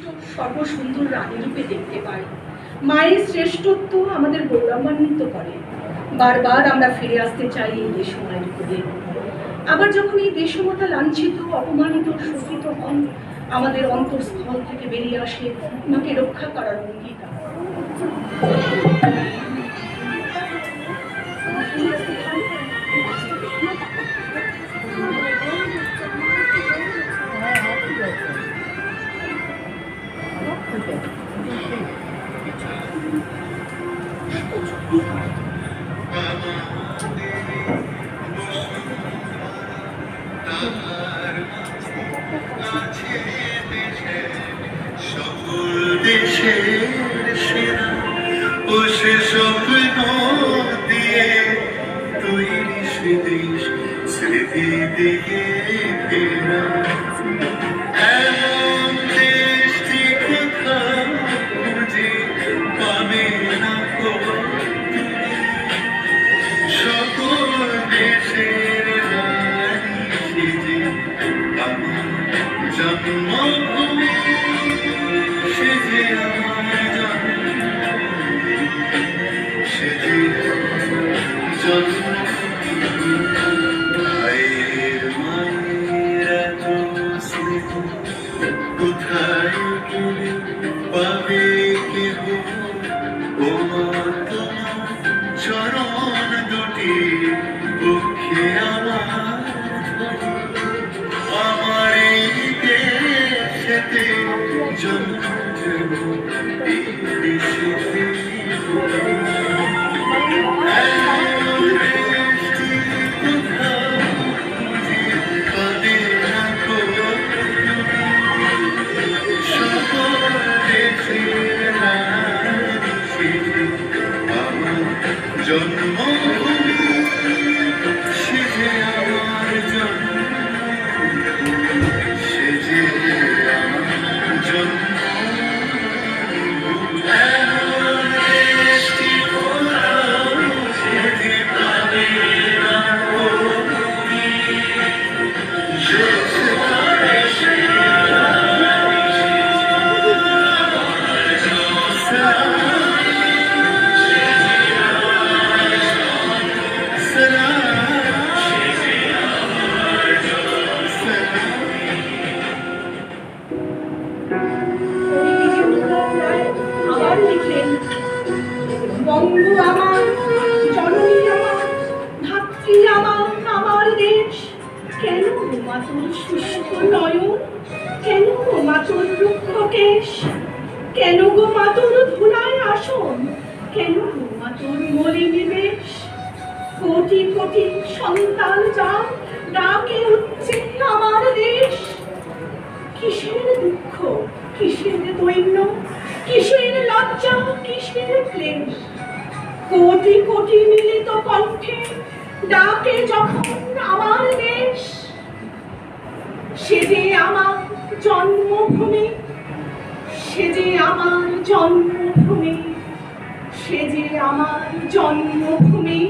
সর্বশ্রেষ্ঠ সর্বসুন্দর রানী রূপে দেখতে পাই। মায়ের শ্রেষ্ঠত্ব আমাদের গৌরবান্বিত করে। বারবার আমরা ফিরে আসতে চাই এই দেশমায়ের কোলে। আবার যখন এই দেশমাতা লাঞ্ছিত, অপমানিত, শোষিত হন, আমাদের অন্তঃস্থল থেকে বেরিয়ে আসে মাকে রক্ষা করার অঙ্গীকার। স্মৃতি দিকে ফেরা এমন দেশটি কোথাও খুঁজে পাবে না সকল দেশের রানী সেজে আমার জন্মভূমি সেজে আমার জন্মভূমি সেজে জন্মভূমি কোথায় গেলে পাবে কেহ তোমার চরণ দুটি পক্ষে আমার এই দেশেতে জন্ম এই দেশেতে জন্মভূমি সেজে আমার জন্মভূমি সেজে আমার জন্মভূমি দেশটি কোথাও সেজে পাবে না বঙ্গ আমার, জননী আমার, ধাত্রী আমার, আমার দেশ। কেন মা তোর শুষ্ক নয়ন, কেন মা তোর রুক্ষ কেশ, কেন গো মা তোর ধুলায় আসন, কেন গো মা তোর মলিন বেশ। কোটি কোটি সন্তান যার ডাকে উঠছে আমার দেশ। কিসের দুঃখ, কিসের দৈন্য, কিসের লজ্জা, কিসের ক্লেশ, কোটি কোটি মিলিত কণ্ঠে ডাকে যখন আমার দেশ। সে যে আমার জন্মভূমি, সে যে আমার জন্মভূমি, সে যে আমার জন্মভূমি।